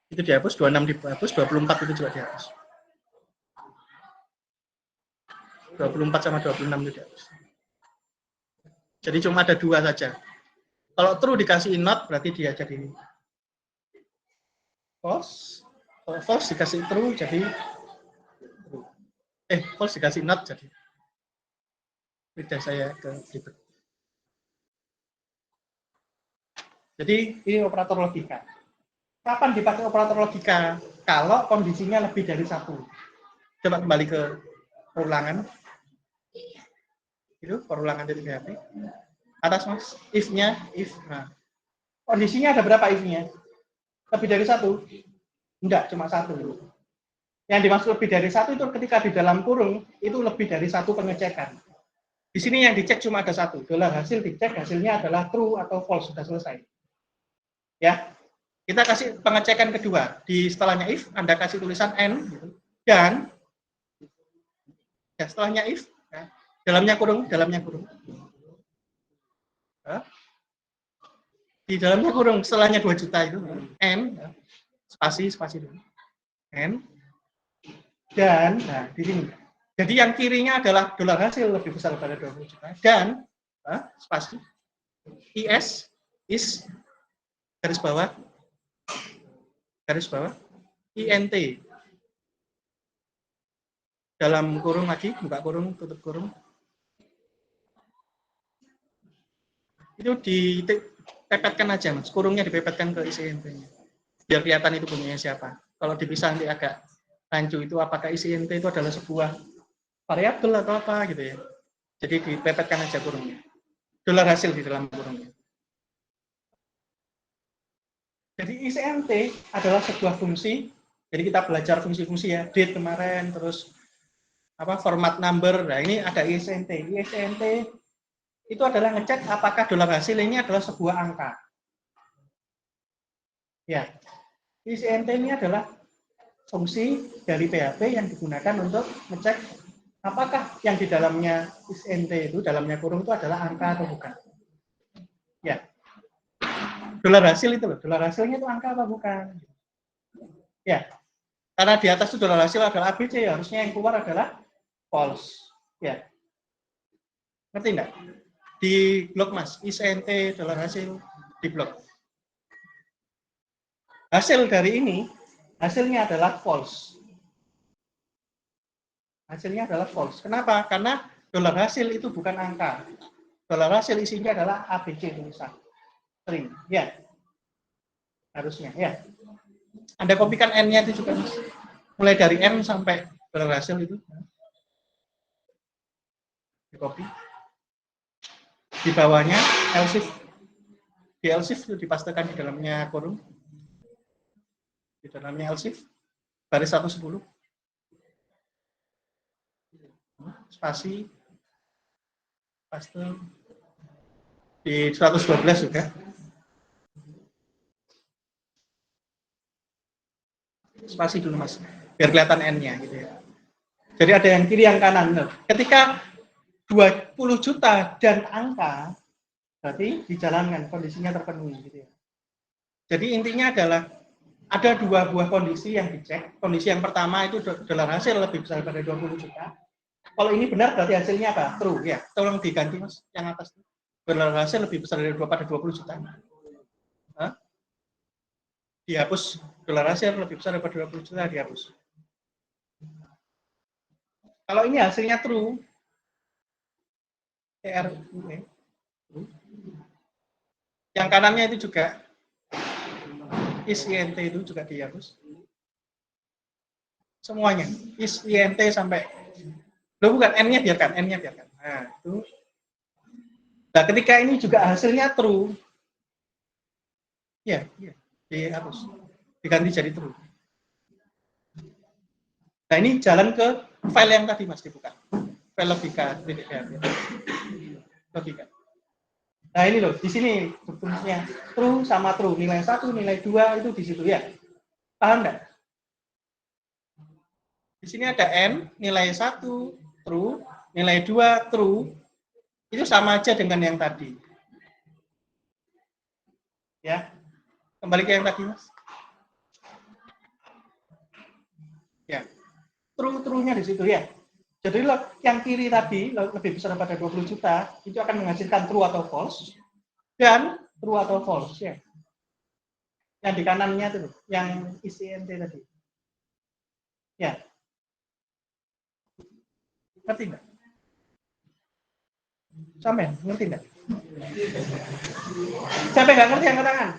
Speaker 1: Itu dihapus, 26 dihapus, 24 itu juga dihapus. 24 sama 26 itu dihapus. Jadi cuma ada 2 saja. Kalau true dikasih not berarti dia jadi false. Kalau false dikasih true jadi true. False dikasih not jadi. Lidah saya ke berikut. Jadi ini operator logika. Kapan dipakai operator logika? Kalau kondisinya lebih dari 1. Coba kembali ke perulangan. Itu perulangan dari PHP. Atas mas, if-nya, if. Nah, kondisinya ada berapa if-nya? Lebih dari 1? Enggak, cuma 1. Yang dimaksud lebih dari 1 itu ketika di dalam kurung itu lebih dari 1 pengecekan. Di sini yang dicek cuma ada 1. Adalah hasil dicek, hasilnya adalah true atau false, sudah selesai. Ya, kita kasih pengecekan kedua. Di setelahnya if, Anda kasih tulisan n, gitu. Dan ya, setelahnya if, ya, dalamnya kurung. Ya. Di dalamnya kurung, setelahnya 2 juta itu, n, ya. spasi dulu. N, dan, nah, di sini. Jadi yang kirinya adalah dolar hasil lebih besar daripada 20 juta. Dan, spasi, IS, garis bawah, INT. Dalam kurung lagi, buka kurung, tutup kurung. Itu dipepetkan aja, Mas. Kurungnya dipepetkan ke isi INT-nya. Biar kelihatan itu punyanya siapa. Kalau dipisah nanti agak rancu itu apakah isi INT itu adalah sebuah variabel atau apa gitu ya. Jadi dipepetkan aja kurungnya. Dolar hasil di dalam kurungnya. Jadi ICNT adalah sebuah fungsi. Jadi kita belajar fungsi-fungsi ya, date kemarin, terus apa format number. Nah ini ada ICNT. ICNT itu adalah ngecek apakah dolar hasil ini adalah sebuah angka. Ya, ICNT ini adalah fungsi dari PHP yang digunakan untuk ngecek apakah yang di dalamnya ICNT itu, dalamnya kurung itu adalah angka atau bukan. Ya, dolar hasil itu loh, dolar hasilnya itu angka apa bukan? Ya, karena di atas itu dolar hasil adalah ABC, harusnya yang keluar adalah false. Ya, ngerti enggak? Di blok Mas, ICNT dolar hasil di blok. Hasil dari ini, hasilnya adalah false. Hasilnya adalah false. Kenapa? Karena dolar hasil itu bukan angka. Dolar hasil isinya adalah ABC tulisan. String. Ya, harusnya. Ya. Anda kopikan N-nya itu juga, Mas. Mulai dari N sampai dolar hasil itu. Di copy. Di bawahnya else if. Di else if itu dipastikan di dalamnya kurung. Di dalamnya else if. Baris 110. Spasi. Paste. Di 112 juga. Spasi dulu Mas, biar kelihatan N-nya gitu ya. Jadi ada yang kiri yang kanan. Ketika 20 juta dan angka, berarti dijalankan, kondisinya terpenuhi gitu ya. Jadi intinya adalah ada dua buah kondisi yang dicek. Kondisi yang pertama itu dolar hasil lebih besar daripada 20 juta. Kalau ini benar berarti hasilnya apa? True ya. Tolong diganti Mas yang atas. Dolar hasil lebih besar daripada 20 juta. Hah? Dihapus, dolar hasil lebih besar daripada 20 juta, dihapus. Kalau ini hasilnya true, TRUE, yang kanannya itu juga ISINT itu juga dihapus. Semuanya, ISINT sampai, bukan N-nya biarkan, N-nya biarkan. Nah, itu. Nah, ketika ini juga hasilnya true, ya, dihapus, diganti jadi true. Nah, ini jalan ke file yang tadi Mas dibuka. File logika, logika. Nah, ini loh, di sini fungsinya true sama true, nilai 1, nilai 2 itu di situ ya. Paham enggak? Di sini ada N, nilai 1 true, nilai 2 true. Itu sama aja dengan yang tadi. Ya. Kembali ke yang tadi, Mas. Ya. True-nya di situ ya. Jadi yang kiri tadi lebih besar daripada 20 juta, itu akan menghasilkan true atau false dan true atau false ya. Yang di kanannya itu yang ICNT tadi. Ya. Ngerti enggak? Sampai ngerti enggak? Sampai enggak ngerti angkat tangan?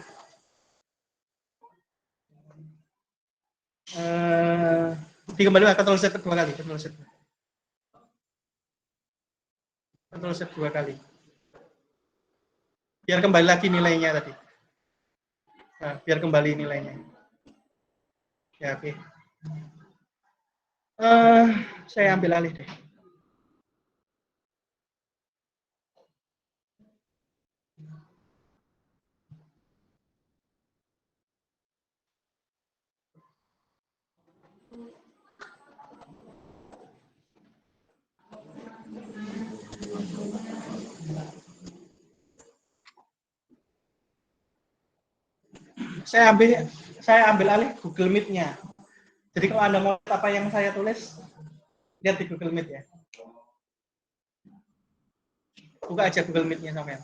Speaker 1: Dikembali Ctrl Z dua kali, Ctrl Z. Ctrl Z 2 kali. Biar kembali lagi nilainya tadi. Nah, biar kembali nilainya. Ya, oke. Saya ambil alih deh. Saya ambil alih Google Meet-nya. Jadi kalau Anda mau apa yang saya tulis, Lihat di Google Meet ya. Buka aja Google Meet-nya sampean.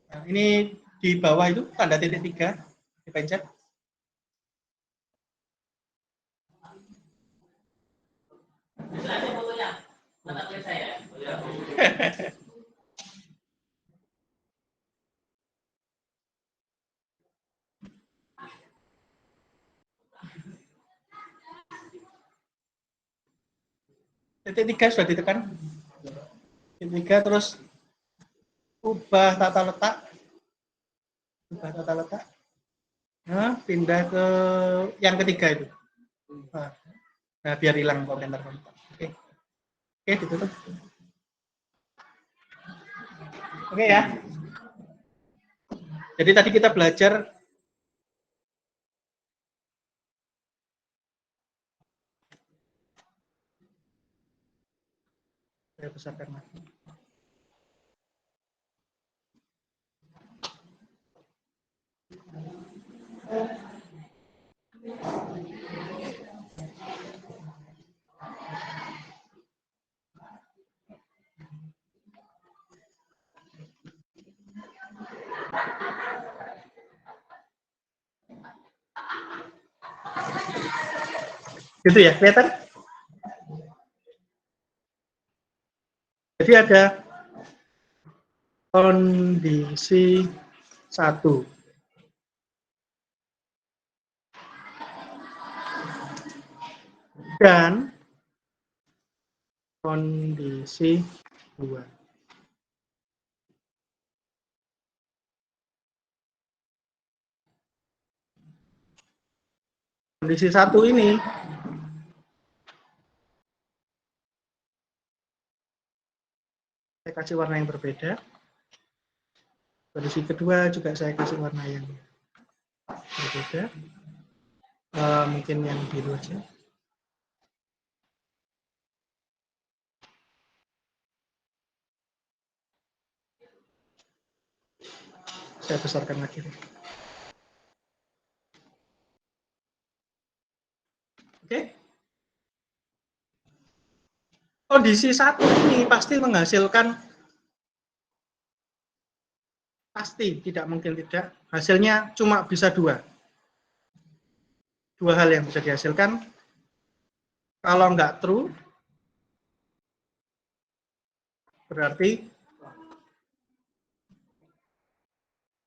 Speaker 1: Nah, ini di bawah itu tanda titik 3 dipencet. Titik 3 sudah ditekan. Titik 3 terus ubah tata letak. Ubah tata letak. Nah, pindah ke yang ketiga itu. Nah, biar hilang komentar-komentar. Oke. Oke, ditutup. Oke ya. Jadi tadi kita belajar saya besarkan lagi. Gitu ya, kelihatan? Jadi ada kondisi 1. Dan kondisi 2. Kondisi 1 ini saya kasih warna yang berbeda. Kondisi kedua juga saya kasih warna yang berbeda. Mungkin yang biru aja. Saya besarkan lagi. Oke. Kondisi 1 ini pasti menghasilkan, pasti tidak mungkin tidak, hasilnya cuma bisa 2. 2 hal yang bisa dihasilkan. Kalau nggak true, berarti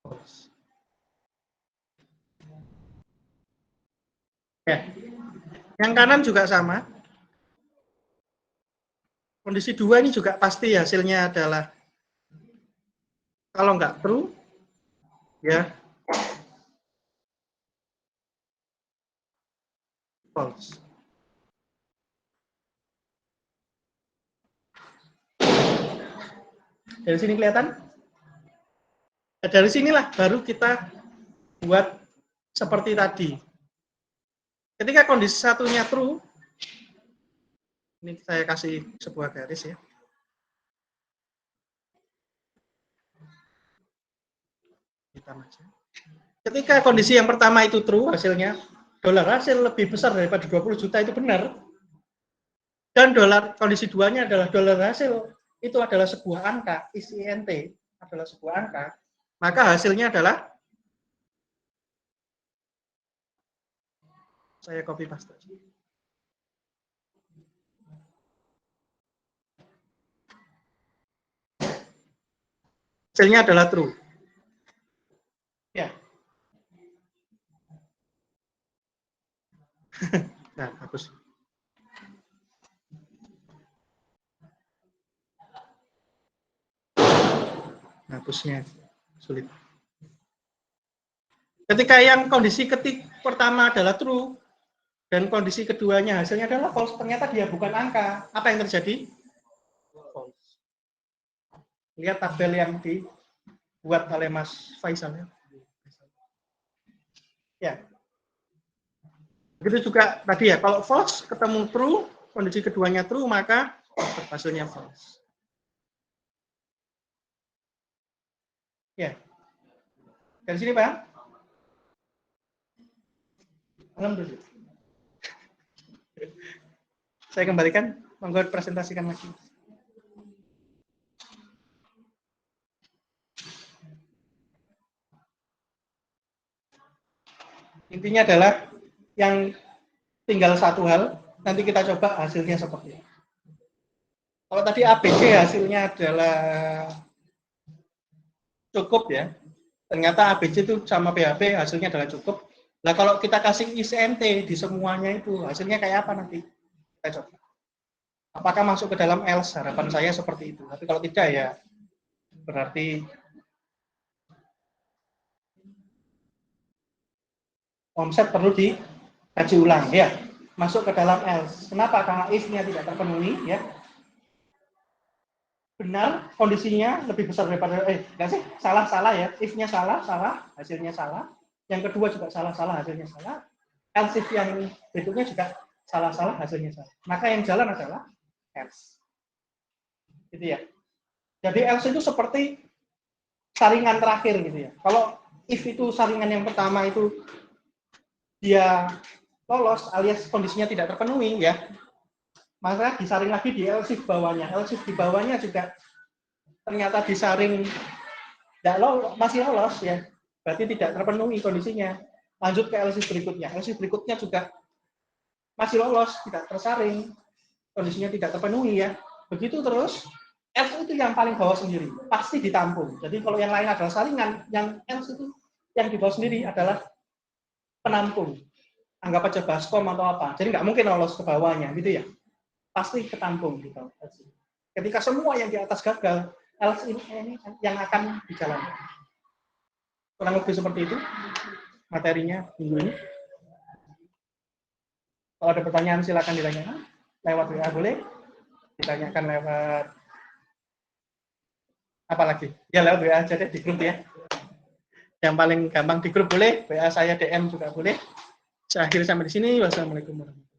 Speaker 1: false. Ya. Yang kanan juga sama. Kondisi 2 ini juga pasti hasilnya adalah kalau nggak true, ya false. Dari sini kelihatan? Nah, dari sinilah baru kita buat seperti tadi. Ketika kondisi satunya true, ini saya kasih sebuah garis ya. Ketika kondisi yang pertama itu true, hasilnya dolar hasil lebih besar daripada 20 juta itu benar. Dan kondisi duanya adalah dolar hasil itu adalah sebuah angka, ISINT adalah sebuah angka, maka hasilnya adalah, saya copy paste. Hasilnya adalah true. Ya. Nah, bagus. Hapusnya sulit. Ketika yang kondisi pertama adalah true dan kondisi keduanya hasilnya adalah false, ternyata dia bukan angka. Apa yang terjadi? False. Lihat tabel yang dibuat oleh Mas Faisal. Ya. Begitu juga tadi ya, kalau false ketemu true, kondisi keduanya true, maka hasilnya false. Ya. Dari sini, Pak. Alhamdulillah. Saya kembalikan. Monggo presentasikan lagi. Intinya adalah yang tinggal satu hal, nanti kita coba hasilnya seperti apa. Kalau tadi ABC hasilnya adalah cukup ya, ternyata ABC itu sama PHP hasilnya adalah cukup. Nah kalau kita kasih ICNT di semuanya itu hasilnya kayak apa nanti? Kita coba. Apakah masuk ke dalam else? Harapan saya seperti itu. Tapi kalau tidak ya berarti omset perlu dikaji ulang ya. Masuk ke dalam else. Kenapa? Karena if-nya tidak terpenuhi ya. Benar kondisinya lebih besar daripada enggak sih? Salah ya. If-nya salah, hasilnya salah. Yang kedua juga salah, hasilnya salah. Else if yang berikutnya juga salah, hasilnya salah. Maka yang jalan adalah else. Gitu ya. Jadi else itu seperti saringan terakhir gitu ya. Kalau if itu saringan yang pertama itu dia lolos alias kondisinya tidak terpenuhi ya, maka disaring lagi di else if bawahnya. Else if di bawahnya juga ternyata disaring masih lolos ya, berarti tidak terpenuhi kondisinya. Lanjut ke else if berikutnya. Else if berikutnya juga masih lolos, tidak tersaring, kondisinya tidak terpenuhi ya. Begitu terus. Else itu yang paling bawah sendiri, pasti ditampung. Jadi kalau yang lain adalah saringan, yang else itu yang di bawah sendiri adalah penampung. Anggap aja baskom atau apa. Jadi nggak mungkin lolos ke bawahnya, gitu ya. Pasti ketampung di bawah. Ketika semua yang di atas gagal, else ini yang akan dijalankan. Kurang lebih seperti itu materinya minggu ini. Kalau ada pertanyaan silakan ditanyakan lewat WA boleh, ditanyakan lewat apalagi ya lewat WA aja deh di grup ya. Yang paling gampang di grup boleh, WA saya DM juga boleh. Saya akhiri sampai di sini. Wassalamualaikum warahmatullahi wabarakatuh.